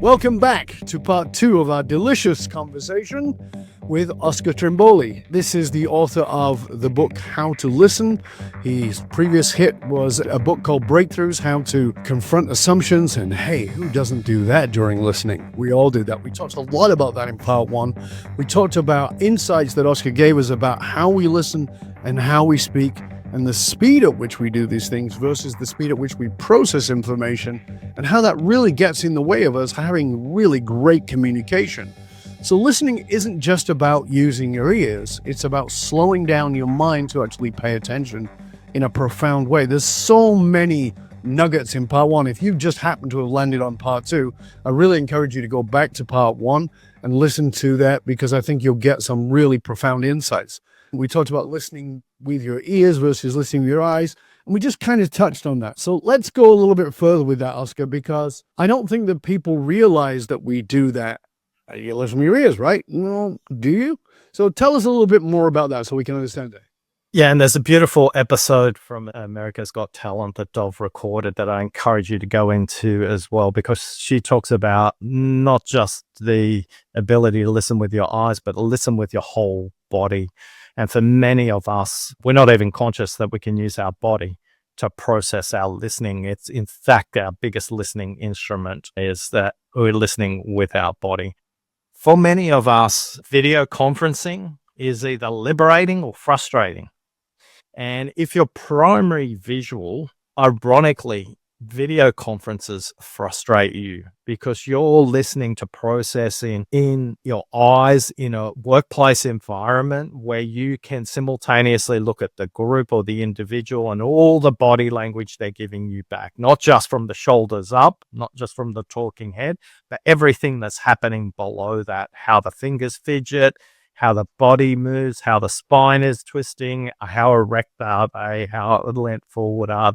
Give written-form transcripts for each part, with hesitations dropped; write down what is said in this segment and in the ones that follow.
Welcome back to part 2 of our delicious conversation with Oscar Trimboli. This is the author of the book How to Listen. His previous hit was a book called Breakthroughs, How to Confront Assumptions. And hey, who doesn't do that during listening? We all do that. We talked a lot about that in part 1. We talked about insights that Oscar gave us about how we listen and how we speak, and the speed at which we do these things versus the speed at which we process information, and how that really gets in the way of us having really great communication. So listening isn't just about using your ears, it's about slowing down your mind to actually pay attention in a profound way. There's so many nuggets in part 1. If you just happen to have landed on part 2, I really encourage you to go back to part 1 and listen to that, because I think you'll get some really profound insights. We talked about listening with your ears versus listening with your eyes, and we just kind of touched on that. So let's go a little bit further with that, Oscar, because I don't think that people realize that we do that. You listen with your ears, right? No, do you? So tell us a little bit more about that so we can understand it. Yeah, and there's a beautiful episode from America's Got Talent that Dov recorded that I encourage you to go into as well, because she talks about not just the ability to listen with your eyes, but listen with your whole body. And for many of us, we're not even conscious that we can use our body to process our listening. It's in fact our biggest listening instrument is that we're listening with our body. For many of us, video conferencing is either liberating or frustrating. And if you're primary visual, ironically, video conferences frustrate you because you're listening to processing in your eyes in a workplace environment where you can simultaneously look at the group or the individual and all the body language they're giving you back, not just from the shoulders up, not just from the talking head, but everything that's happening below that, how the fingers fidget, how the body moves, how the spine is twisting, how erect are they, how leant forward are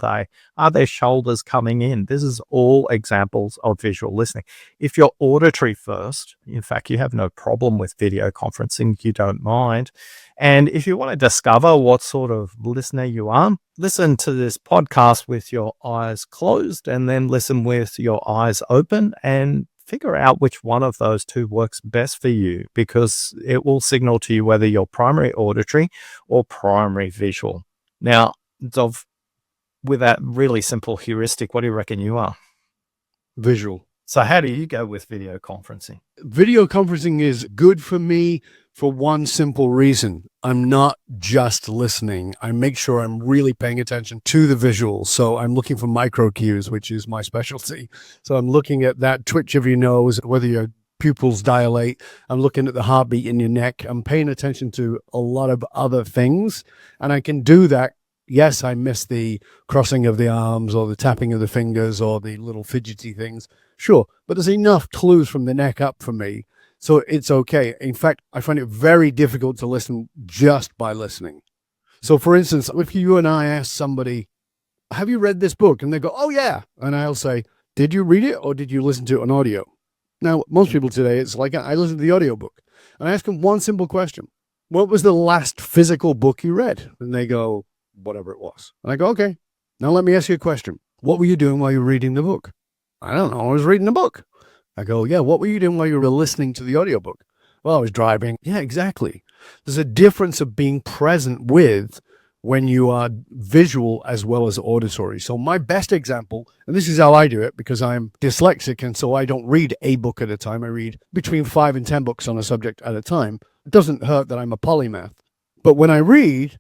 their shoulders coming in. This is all examples of visual listening. If you're auditory first, in fact, you have no problem with video conferencing, you don't mind. And if you want to discover what sort of listener you are, listen to this podcast with your eyes closed and then listen with your eyes open and figure out which one of those two works best for you, because it will signal to you whether you're primary auditory or primary visual. Now, Dov, with that really simple heuristic, what do you reckon you are? Visual. So how do you go with video conferencing? Video conferencing is good for me for one simple reason. I'm not just listening. I make sure I'm really paying attention to the visuals. So I'm looking for micro cues, which is my specialty. So I'm looking at that twitch of your nose, whether your pupils dilate. I'm looking at the heartbeat in your neck. I'm paying attention to a lot of other things. And I can do that. Yes, I miss the crossing of the arms or the tapping of the fingers or the little fidgety things. Sure, but there's enough clues from the neck up for me, so it's okay. In fact, I find it very difficult to listen just by listening. So for instance, if you and I ask somebody, have you read this book? And they go, oh yeah. And I'll say, did you read it or did you listen to it on audio? Now, most people today, it's like I listen to the audiobook. And I ask them one simple question. What was the last physical book you read? And they go, whatever it was. And I go, okay, now let me ask you a question. What were you doing while you were reading the book? I don't know. I was reading a book. I go, yeah, what were you doing while you were listening to the audiobook? Well, I was driving. Yeah, exactly. There's a difference of being present with when you are visual as well as auditory. So my best example, and this is how I do it because I'm dyslexic, and so I don't read a book at a time. I read between 5 and 10 books on a subject at a time. It doesn't hurt that I'm a polymath. But when I read,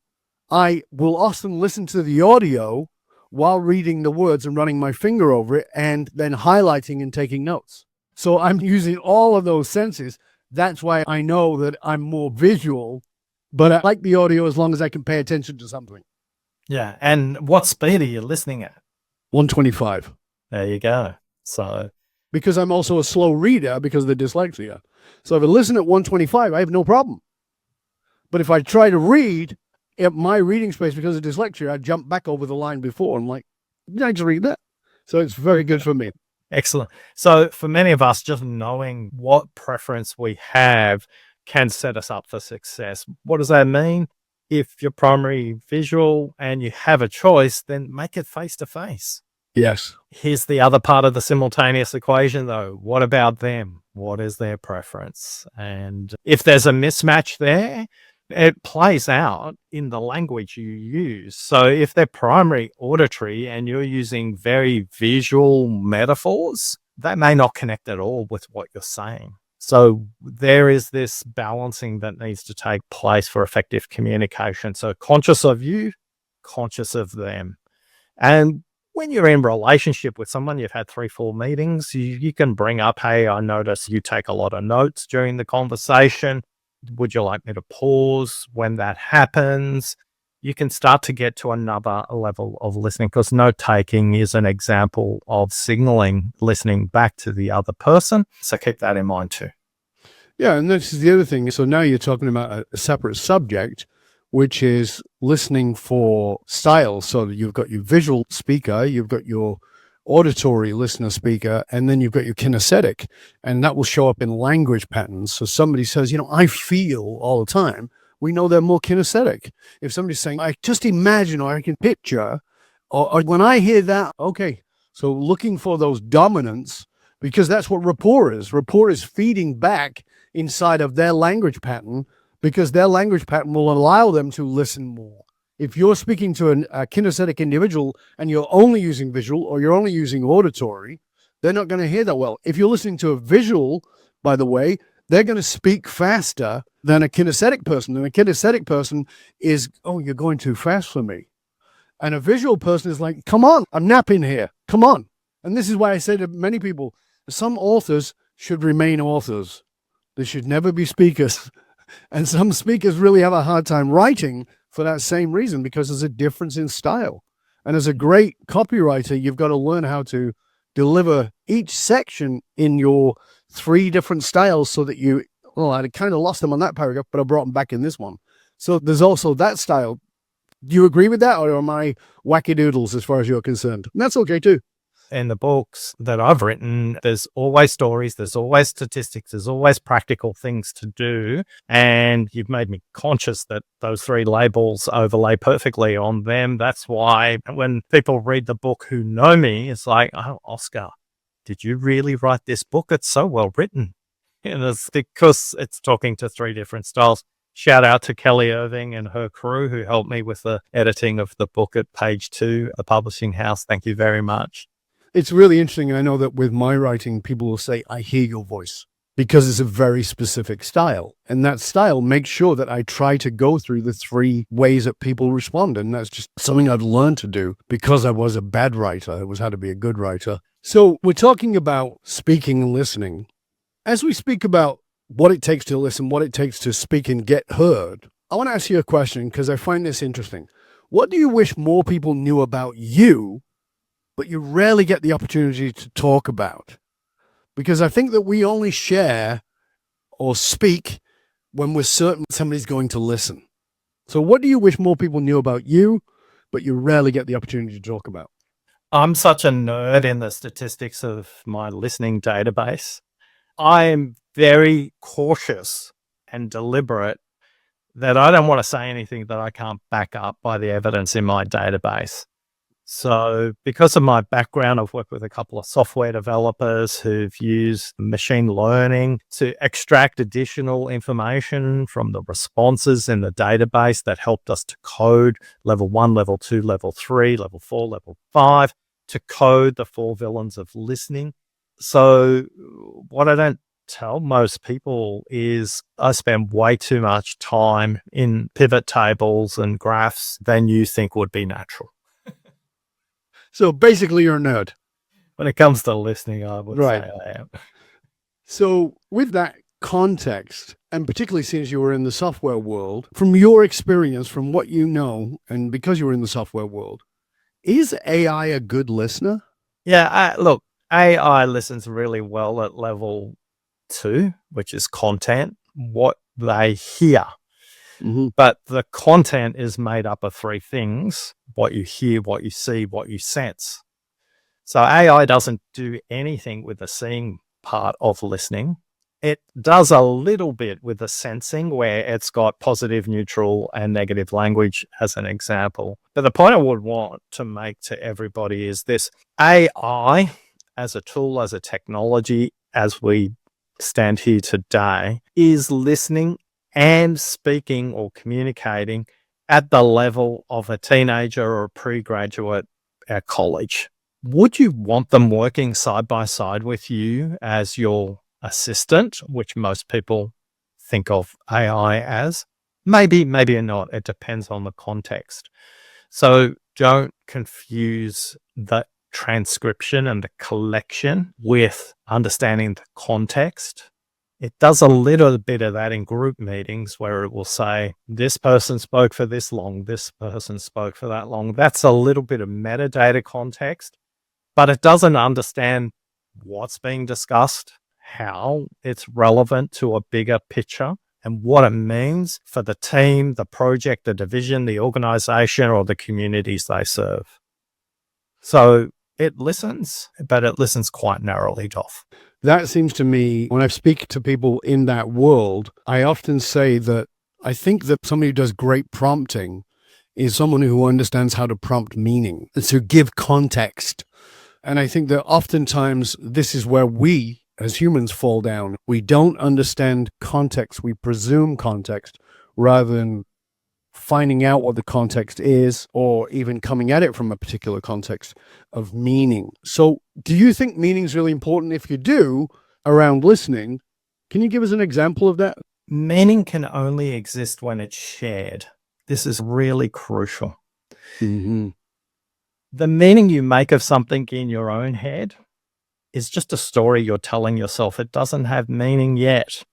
I will often listen to the audio while reading the words and running my finger over it and then highlighting and taking notes. So I'm using all of those senses. That's why I know that I'm more visual, but I like the audio as long as I can pay attention to something. Yeah. And what speed are you listening at? 125. There you go. So because I'm also a slow reader because of the dyslexia. So if I listen at 125, I have no problem. But if I try to read at my reading space because of dyslexia, I jump back over the line before. I'm like, did I just read that? So it's very good for me. Excellent. So for many of us, just knowing what preference we have can set us up for success. What does that mean? If you're primary visual and you have a choice, then make it face to face. Yes. Here's the other part of the simultaneous equation, though. What about them? What is their preference? And if there's a mismatch there, it plays out in the language you use. So if they're primary auditory and you're using very visual metaphors, that may not connect at all with what you're saying. So there is this balancing that needs to take place for effective communication. So conscious of you, conscious of them. And when you're in relationship with someone, you've had 3-4 meetings, you can bring up, hey, I notice you take a lot of notes during the conversation. Would you like me to pause when that happens? You can start to get to another level of listening, because note taking is an example of signaling listening back to the other person. So keep that in mind too. Yeah, and this is the other thing. So now you're talking about a separate subject, which is listening for styles. So you've got your visual speaker, you've got your auditory listener speaker, and then you've got your kinesthetic, and that will show up in language patterns. So somebody says, I feel all the time. We know they're more kinesthetic. If somebody's saying, I just imagine, or I can picture, or when I hear that, okay. So looking for those dominants, because that's what rapport is. Rapport is feeding back inside of their language pattern, because their language pattern will allow them to listen more. If you're speaking to a kinesthetic individual and you're only using visual or you're only using auditory, they're not going to hear that well. If you're listening to a visual, by the way, they're going to speak faster than a kinesthetic person. And a kinesthetic person is, oh, you're going too fast for me. And a visual person is like, come on, I'm napping here. Come on. And this is why I say to many people, some authors should remain authors. They should never be speakers. And some speakers really have a hard time writing for that same reason, because there's a difference in style. And as a great copywriter, you've got to learn how to deliver each section in your 3 different styles, so that I kind of lost them on that paragraph, but I brought them back in this one. So there's also that style. Do you agree with that, or am I wackadoodles as far as you're concerned? And that's okay too. In the books that I've written, there's always stories, there's always statistics, there's always practical things to do. And you've made me conscious that those 3 labels overlay perfectly on them. That's why when people read the book who know me, it's like, oh, Oscar, did you really write this book? It's so well written. And it's because it's talking to 3 different styles. Shout out to Kelly Irving and her crew who helped me with the editing of the book at page 2, the publishing house. Thank you very much. It's really interesting. I know that with my writing, people will say, I hear your voice, because it's a very specific style. And that style makes sure that I try to go through the 3 ways that people respond. And that's just something I've learned to do because I was a bad writer. I was how to be a good writer. So we're talking about speaking and listening. As we speak about what it takes to listen, what it takes to speak and get heard, I want to ask you a question, because I find this interesting. What do you wish more people knew about you, but you rarely get the opportunity to talk about? Because I think that we only share or speak when we're certain somebody's going to listen. So what do you wish more people knew about you, but you rarely get the opportunity to talk about? I'm such a nerd in the statistics of my listening database. I am very cautious and deliberate that I don't want to say anything that I can't back up by the evidence in my database. So because of my background, I've worked with a couple of software developers who've used machine learning to extract additional information from the responses in the database that helped us to code level 1, level 2, level 3, level 4, level 5, to code the 4 villains of listening. So what I don't tell most people is I spend way too much time in pivot tables and graphs than you think would be natural. So basically you're a nerd. When it comes to listening, I would Right. say I am. So with that context, and particularly since you were in the software world, from your experience, from what you know, and because you were in the software world, is AI a good listener? Yeah, look, AI listens really well at level 2, which is content, what they hear. Mm-hmm. But the content is made up of 3 things: what you hear, what you see, what you sense. So AI doesn't do anything with the seeing part of listening. It does a little bit with the sensing where it's got positive, neutral, and negative language as an example. But the point I would want to make to everybody is this: AI as a tool, as a technology, as we stand here today, is listening and speaking or communicating at the level of a teenager or a pre-graduate at college. Would you want them working side by side with you as your assistant, which most people think of AI as? Maybe, maybe not. It depends on the context. So don't confuse the transcription and the collection with understanding the context. It does a little bit of that in group meetings where it will say, this person spoke for this long, this person spoke for that long. That's a little bit of metadata context, but it doesn't understand what's being discussed, how it's relevant to a bigger picture, and what it means for the team, the project, the division, the organization, or the communities they serve. So it listens, but it listens quite narrowly, Dolph. That seems to me, when I speak to people in that world, I often say that I think that somebody who does great prompting is someone who understands how to prompt meaning, to give context. And I think that oftentimes this is where we as humans fall down. We don't understand context. We presume context rather than finding out what the context is or even coming at it from a particular context of meaning. So do you think meaning is really important? If you do, around listening, can you give us an example of that? Meaning can only exist when it's shared. This is really crucial. Mm-hmm. The meaning you make of something in your own head is just a story you're telling yourself. It doesn't have meaning yet.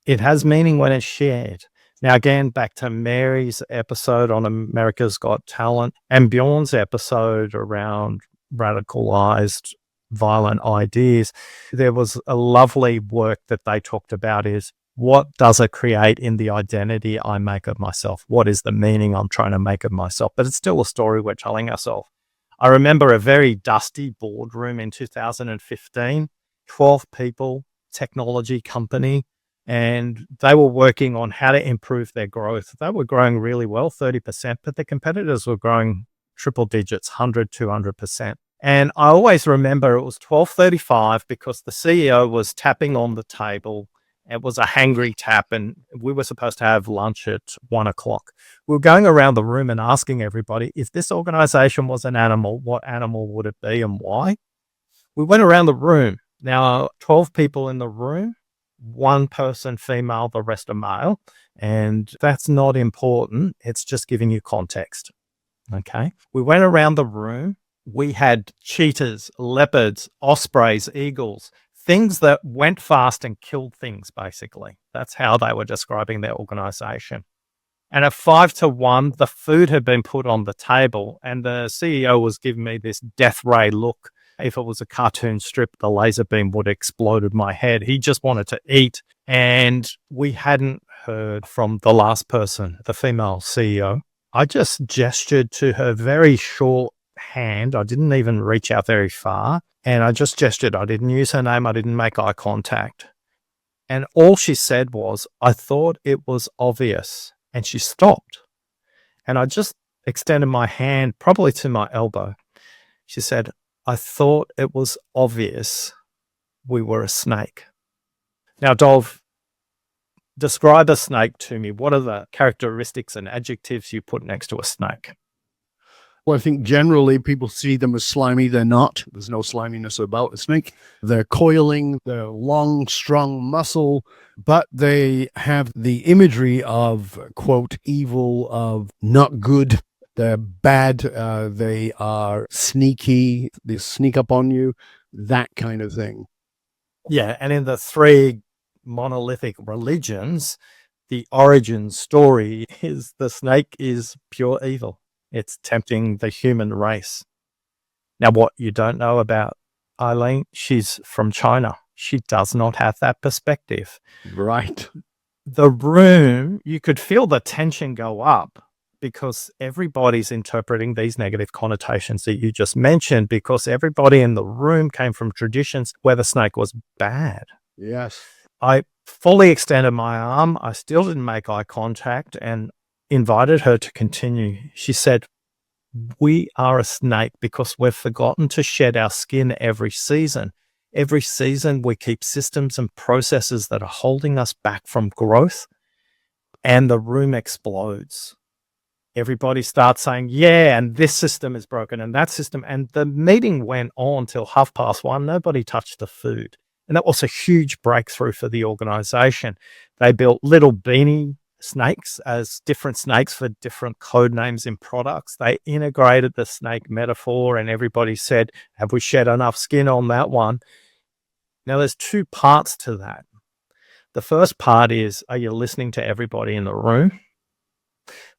It has meaning when it's shared. Now, again, back to Mary's episode on America's Got Talent and Bjorn's episode around radicalized violent ideas, there was a lovely work that they talked about is, what does it create in the identity I make of myself? What is the meaning I'm trying to make of myself? But it's still a story we're telling ourselves. I remember a very dusty boardroom in 2015, 12 people, technology company, and they were working on how to improve their growth. They were growing really well, 30%, but their competitors were growing triple digits, 100, 200%. And I always remember it was 12:35 because the CEO was tapping on the table. It was a hangry tap, and we were supposed to have lunch at 1:00. We were going around the room and asking everybody, if this organization was an animal, what animal would it be and why? We went around the room. Now, 12 people in the room, one person female, the rest are male. And that's not important. It's just giving you context. Okay. We went around the room. We had cheetahs, leopards, ospreys, eagles, things that went fast and killed things, basically. That's how they were describing their organization. And at 5-1, the food had been put on the table, and the CEO was giving me this death ray look. If it was a cartoon strip, the laser beam would have exploded my head. He just wanted to eat. And we hadn't heard from the last person, the female CEO. I just gestured to her very short hand. I didn't even reach out very far. And I just gestured. I didn't use her name. I didn't make eye contact. And all she said was, I thought it was obvious. And she stopped. And I just extended my hand, probably to my elbow. She said, I thought it was obvious we were a snake. Now, Dov, describe a snake to me. What are the characteristics and adjectives you put next to a snake? Well, I think generally people see them as slimy. They're not. There's no sliminess about a snake. They're coiling, they're long, strong muscle, but they have the imagery of, quote, evil, of not good. They're bad. They are sneaky. They sneak up on you, that kind of thing. Yeah, and in the three monolithic religions, the origin story is the snake is pure evil. It's tempting the human race. Now, what you don't know about Eileen, she's from China. She does not have that perspective. Right. The room, you could feel the tension go up because everybody's interpreting these negative connotations that you just mentioned, because everybody in the room came from traditions where the snake was bad. Yes. I fully extended my arm. I still didn't make eye contact and invited her to continue. She said, "We are a snake because we've forgotten to shed our skin every season. Every season, we keep systems and processes that are holding us back from growth, and the room explodes. Everybody starts saying, yeah, and this system is broken and that system." And the meeting went on till 1:30. Nobody touched the food. And that was a huge breakthrough for the organization. They built little beanie snakes as different snakes for different code names in products. They integrated the snake metaphor, and everybody said, have we shed enough skin on that one? Now, there's two parts to that. The first part is, are you listening to everybody in the room?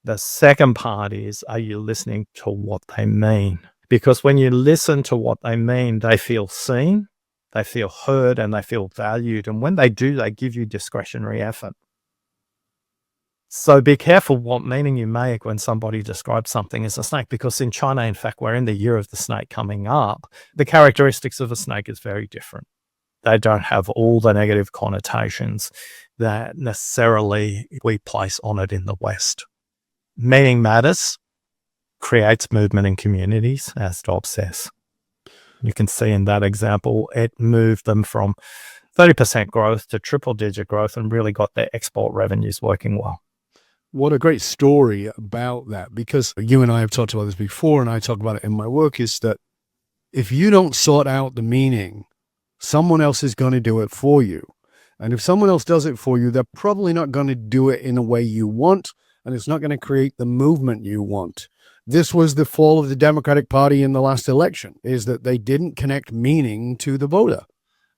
The second part is, are you listening to what they mean? Because when you listen to what they mean, they feel seen, they feel heard, and they feel valued. And when they do, they give you discretionary effort. So be careful what meaning you make when somebody describes something as a snake, because in China, in fact, we're in the year of the snake coming up. The characteristics of a snake is very different. They don't have all the negative connotations that necessarily we place on it in the West. Meaning matters, creates movement in communities, as Dob says. You can see in that example, it moved them from 30% growth to triple-digit growth and really got their export revenues working well. What a great story about that, because you and I have talked about this before, and I talk about it in my work, is that if you don't sort out the meaning, someone else is going to do it for you. And if someone else does it for you, they're probably not going to do it in a way you want, and it's not going to create the movement you want. This was the fall of the Democratic Party in the last election, is that they didn't connect meaning to the voter.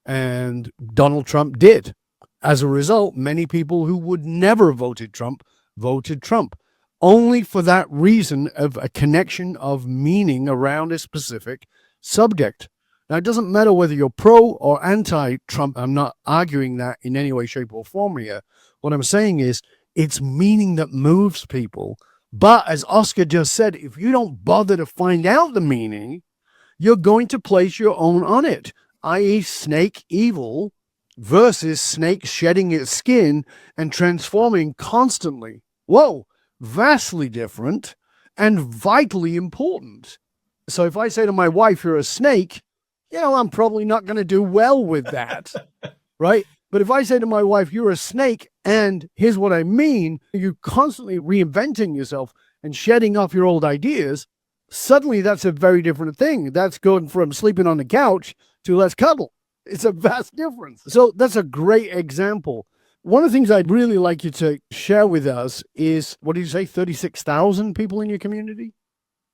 And Donald Trump did. As a result, many people who would never have voted Trump voted Trump, only for that reason of a connection of meaning around a specific subject. Now, it doesn't matter whether you're pro or anti-Trump. I'm not arguing that in any way, shape, or form here. What I'm saying is it's meaning that moves people. But as Oscar just said, if you don't bother to find out the meaning, you're going to place your own on it, i.e. snake evil versus snake shedding its skin and transforming constantly. Whoa, vastly different and vitally important. So if I say to my wife, you're a snake, I'm probably not going to do well with that, right? But if I say to my wife, you're a snake, and here's what I mean, you're constantly reinventing yourself and shedding off your old ideas, suddenly that's a very different thing. That's going from sleeping on the couch to let's cuddle. It's a vast difference. So that's a great example. One of the things I'd really like you to share with us is, what did you say, 36,000 people in your community?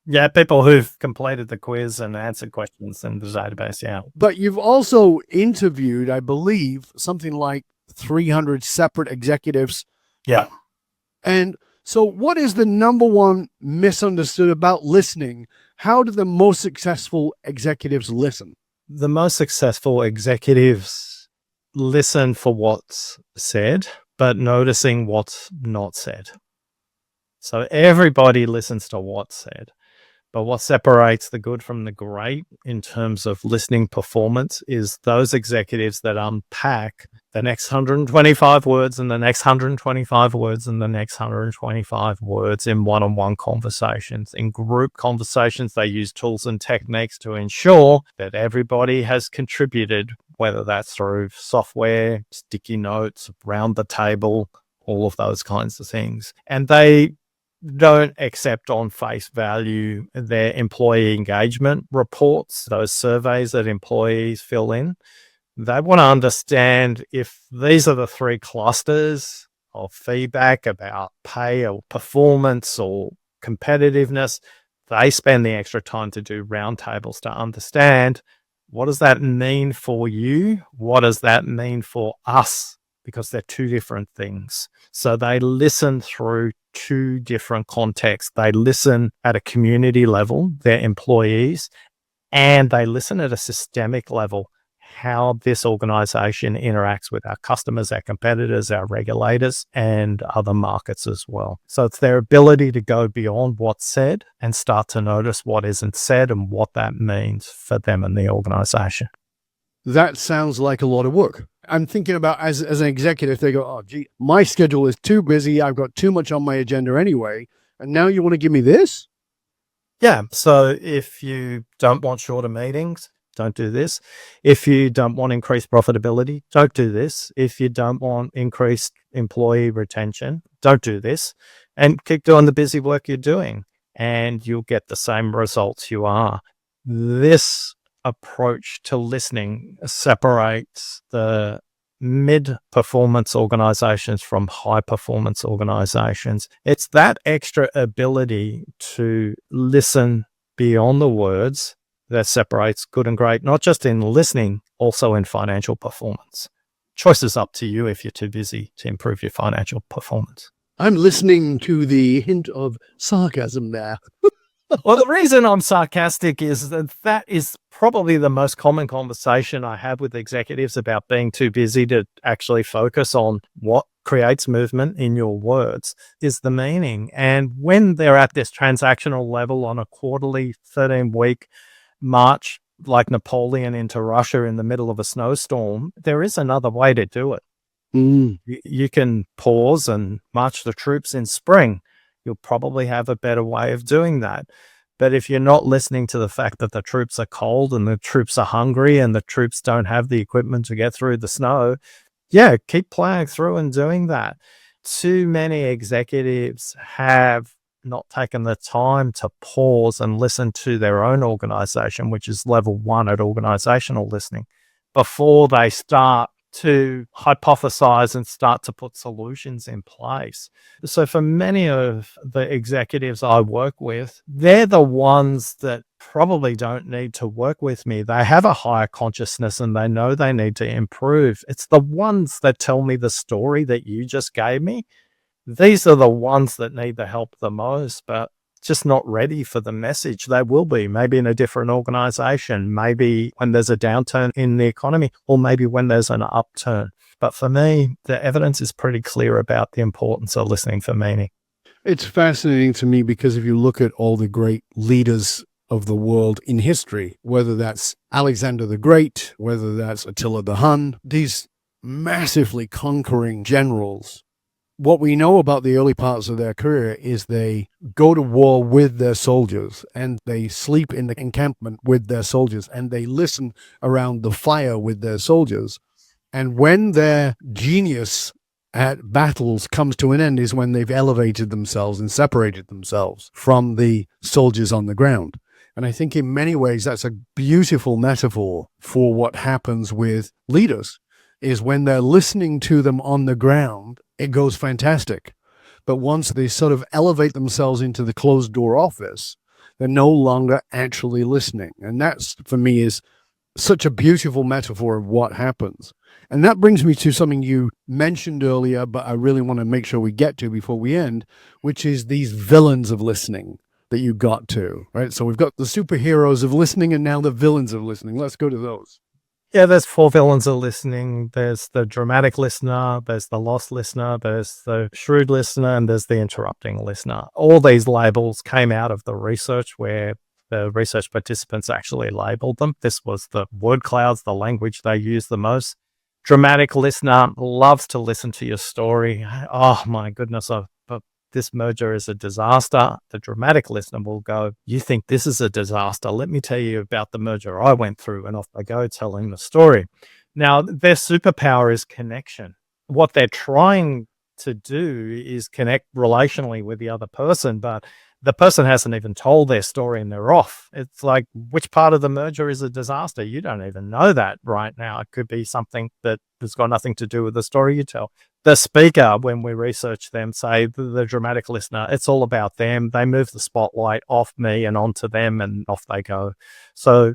Yeah, people who've completed the quiz and answered questions in the database, yeah. But you've also interviewed, I believe, something like 300 separate executives. Yeah. And so what is the number one misunderstood about listening? How do the most successful executives listen? The most successful executives listen for what's said, but noticing what's not said. So everybody listens to what's said. But what separates the good from the great in terms of listening performance is those executives that unpack the next 125 words and the next 125 words and the next 125 words in one-on-one conversations. In group conversations, they use tools and techniques to ensure that everybody has contributed, whether that's through software, sticky notes, round the table, all of those kinds of things. And they don't accept on face value their employee engagement reports, those surveys that employees fill in. They want to understand if these are the three clusters of feedback about pay or performance or competitiveness. They spend the extra time to do roundtables to understand, what does that mean for you? What does that mean for us? Because they're two different things. So they listen through two different contexts. They listen at a community level, their employees, and they listen at a systemic level, how this organization interacts with our customers, our competitors, our regulators, and other markets as well. So it's their ability to go beyond what's said and start to notice what isn't said and what that means for them and the organization. That sounds like a lot of work. I'm thinking about as an executive, they go, oh, gee, my schedule is too busy. I've got too much on my agenda anyway. And now you want to give me this? Yeah. So if you don't want shorter meetings, don't do this. If you don't want increased profitability, don't do this. If you don't want increased employee retention, don't do this. And keep doing the busy work you're doing, and you'll get the same results you are. This approach to listening separates the mid-performance organizations from high-performance organizations. It's that extra ability to listen beyond the words that separates good and great, not just in listening, also in financial performance. Choice is up to you if you're too busy to improve your financial performance. I'm listening to the hint of sarcasm there. Well, the reason I'm sarcastic is that is probably the most common conversation I have with executives about being too busy to actually focus on what creates movement in your words is the meaning. And when they're at this transactional level on a quarterly 13-week march, like Napoleon into Russia in the middle of a snowstorm, there is another way to do it. You can pause and march the troops in spring. You'll probably have a better way of doing that. But if you're not listening to the fact that the troops are cold and the troops are hungry and the troops don't have the equipment to get through the snow, yeah, keep playing through and doing that. Too many executives have not taken the time to pause and listen to their own organization, which is level 1 at organizational listening, before they start to hypothesize and start to put solutions in place. So for many of the executives I work with, they're the ones that probably don't need to work with me. They have a higher consciousness and they know they need to improve. It's the ones that tell me the story that you just gave me. These are the ones that need the help the most, but just not ready for the message. They will be, maybe in a different organization, maybe when there's a downturn in the economy, or maybe when there's an upturn. But for me, the evidence is pretty clear about the importance of listening for meaning. It's fascinating to me because if you look at all the great leaders of the world in history, whether that's Alexander the Great, whether that's Attila the Hun, these massively conquering generals, what we know about the early parts of their career is they go to war with their soldiers and they sleep in the encampment with their soldiers and they listen around the fire with their soldiers. And when their genius at battles comes to an end is when they've elevated themselves and separated themselves from the soldiers on the ground. And I think in many ways that's a beautiful metaphor for what happens with leaders, is when they're listening to them on the ground, it goes fantastic. But once they sort of elevate themselves into the closed door office, they're no longer actually listening. And that's, for me, is such a beautiful metaphor of what happens. And that brings me to something you mentioned earlier, but I really want to make sure we get to before we end, which is these villains of listening that you got to, right? So we've got the superheroes of listening and now the villains of listening. Let's go to those. Yeah, there's 4 villains of listening. There's the dramatic listener, there's the lost listener, there's the shrewd listener, and there's the interrupting listener. All these labels came out of the research where the research participants actually labeled them. This was the word clouds, the language they use the most. Dramatic listener loves to listen to your story. Oh my goodness, this merger is a disaster. The dramatic listener will go, you think this is a disaster? Let me tell you about the merger I went through, and off they go telling the story. Now, their superpower is connection. What they're trying to do is connect relationally with the other person, but the person hasn't even told their story and they're off. It's like, which part of the merger is a disaster? You don't even know that right now. It could be something that has got nothing to do with the story you tell. The speaker, when we research them, say the dramatic listener, it's all about them. They move the spotlight off me and onto them, and off they go. So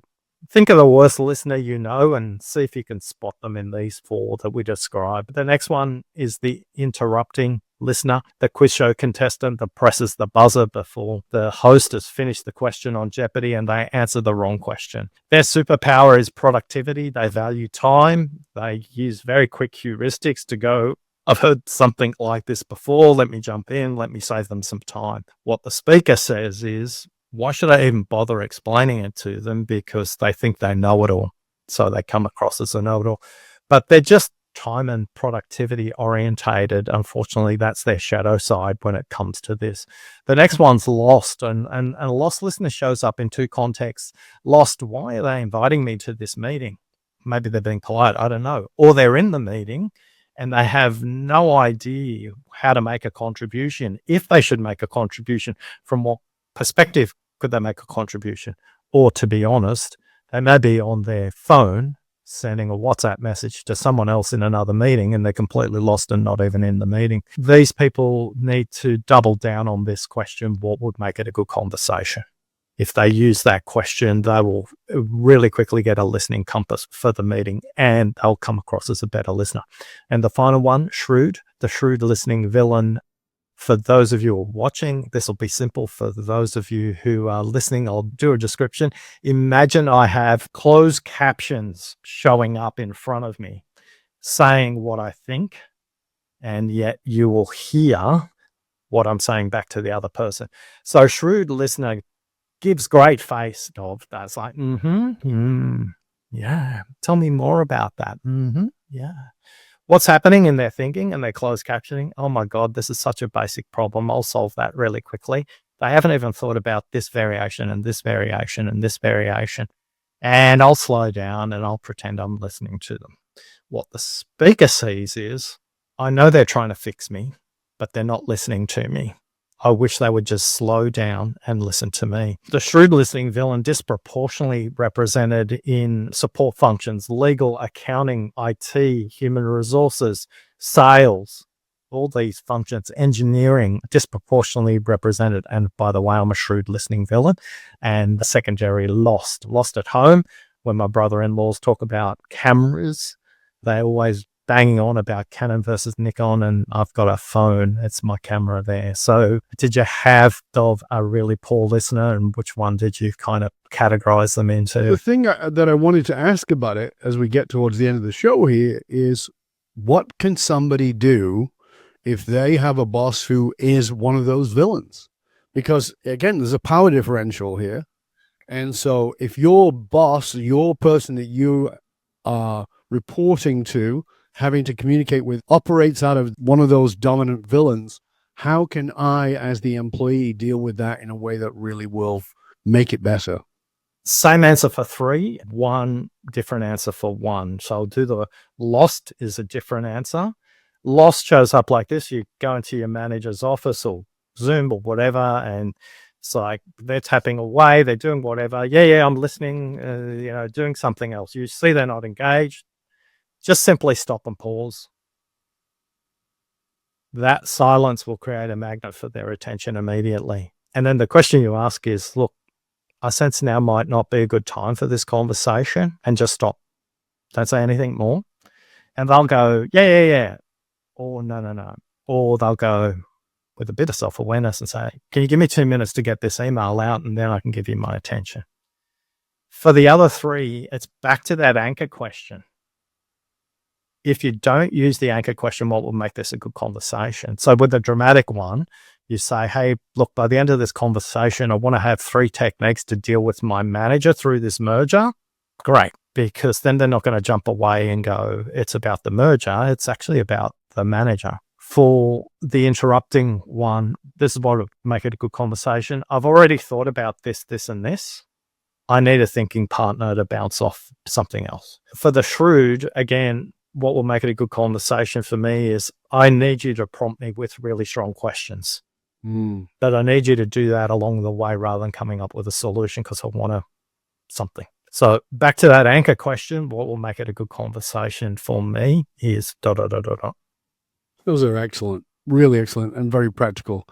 think of the worst listener you know and see if you can spot them in these 4 that we described. The next one is the interrupting listener, the quiz show contestant that presses the buzzer before the host has finished the question on Jeopardy and they answer the wrong question. Their superpower is productivity. They value time. They use very quick heuristics to go, I've heard something like this before. Let me jump in. Let me save them some time. What the speaker says is, why should I even bother explaining it to them? Because they think they know it all. So they come across as a know-it-all. But they're just time and productivity orientated. Unfortunately, that's their shadow side when it comes to this. The next one's lost, and a lost listener shows up in two contexts. Lost, why are they inviting me to this meeting? Maybe they're being polite, I don't know. Or they're in the meeting and they have no idea how to make a contribution, if they should make a contribution, from what perspective could they make a contribution? Or to be honest, they may be on their phone sending a WhatsApp message to someone else in another meeting and they're completely lost and not even in the meeting. These people need to double down on this question, what would make it a good conversation? If they use that question, they will really quickly get a listening compass for the meeting and they'll come across as a better listener. And the final one, shrewd, the shrewd listening villain. For those of you who are watching, this will be simple. For those of you who are listening, I'll do a description. Imagine I have closed captions showing up in front of me saying what I think, and yet you will hear what I'm saying back to the other person. So shrewd listener gives great face of that's like, yeah, tell me more about that. Yeah. What's happening in their thinking and their closed captioning? Oh my God, this is such a basic problem. I'll solve that really quickly. They haven't even thought about this variation and this variation and this variation. And I'll slow down and I'll pretend I'm listening to them. What the speaker sees is, I know they're trying to fix me, but they're not listening to me. I wish they would just slow down and listen to me. The shrewd listening villain disproportionately represented in support functions, legal, accounting, IT, human resources, sales, all these functions, engineering, disproportionately represented. And by the way, I'm a shrewd listening villain. And secondary, lost at home. When my brother-in-laws talk about cameras, they always banging on about Canon versus Nikon, and I've got a phone. It's my camera there. So did you have, Dov, a really poor listener, and which one did you kind of categorize them into? The thing that I wanted to ask about it as we get towards the end of the show here is, what can somebody do if they have a boss who is one of those villains? Because again, there's a power differential here. And so if your boss, your person that you are reporting to, having to communicate with, operates out of one of those dominant villains, how can I, as the employee, deal with that in a way that really will make it better? Same answer for 3, one different answer for 1. So I'll do the lost is a different answer. Lost shows up like this. You go into your manager's office or Zoom or whatever, and it's like they're tapping away, they're doing whatever. Yeah, I'm listening, doing something else. You see they're not engaged. Just simply stop and pause. That silence will create a magnet for their attention immediately. And then the question you ask is, look, I sense now might not be a good time for this conversation, and just stop. Don't say anything more. And they'll go, yeah. Or no. Or they'll go with a bit of self-awareness and say, can you give me 2 minutes to get this email out, and then I can give you my attention. For the other 3, it's back to that anchor question. If you don't use the anchor question, what will make this a good conversation? So with the dramatic one, you say, hey, look, by the end of this conversation, I want to have 3 techniques to deal with my manager through this merger. Great, because then they're not going to jump away and go, it's about the merger. It's actually about the manager. For the interrupting one, this is what would make it a good conversation. I've already thought about this, and this. I need a thinking partner to bounce off something else. For the shrewd, again, what will make it a good conversation for me is, I need you to prompt me with really strong questions. But I need you to do that along the way rather than coming up with a solution, because I want something. So back to that anchor question, what will make it a good conversation for me is ... Those are excellent, really excellent, and very practical.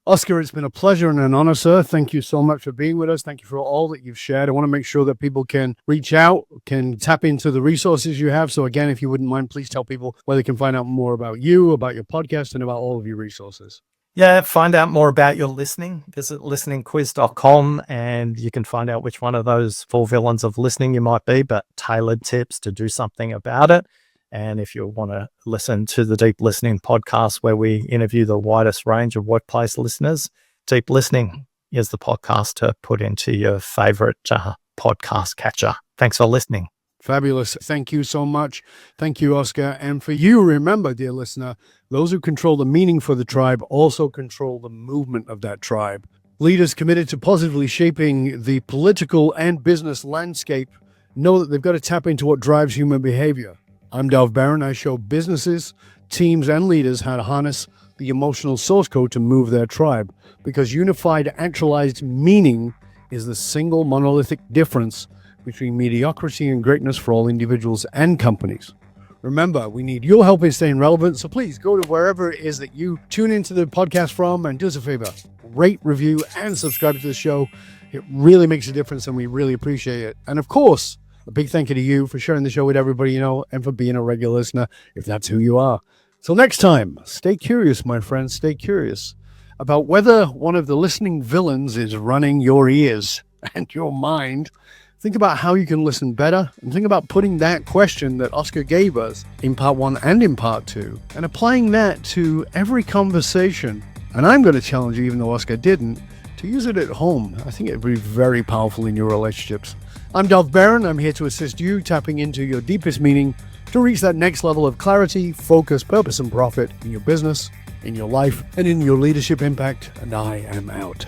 Oscar, it's been a pleasure and an honor, sir. Thank you so much for being with us. Thank you for all that you've shared. I want to make sure that people can reach out, can tap into the resources you have. So again, if you wouldn't mind, please tell people where they can find out more about you, about your podcast, and about all of your resources. Yeah, find out more about your listening. Visit listeningquiz.com, and you can find out which one of those 4 villains of listening you might be, but tailored tips to do something about it. And if you want to listen to the Deep Listening podcast, where we interview the widest range of workplace listeners, Deep Listening is the podcast to put into your favorite podcast catcher. Thanks for listening. Fabulous. Thank you so much. Thank you, Oscar. And for you, remember, dear listener, those who control the meaning for the tribe also control the movement of that tribe. Leaders committed to positively shaping the political and business landscape know that they've got to tap into what drives human behavior. I'm Dov Barron. I show businesses, teams, and leaders how to harness the emotional source code to move their tribe, because unified, actualized meaning is the single monolithic difference between mediocrity and greatness for all individuals and companies. Remember, we need your help in staying relevant, so please go to wherever it is that you tune into the podcast from and do us a favor. Rate, review, and subscribe to the show. It really makes a difference, and we really appreciate it. And of course, a big thank you to you for sharing the show with everybody you know and for being a regular listener, if that's who you are. Till next time, stay curious, my friends, stay curious about whether one of the listening villains is running your ears and your mind. Think about how you can listen better, and think about putting that question that Oscar gave us in part 1 and in part 2 and applying that to every conversation. And I'm going to challenge you, even though Oscar didn't, to use it at home. I think it would be very powerful in your relationships. I'm Dov Barron. I'm here to assist you tapping into your deepest meaning to reach that next level of clarity, focus, purpose, and profit in your business, in your life, and in your leadership impact. And I am out.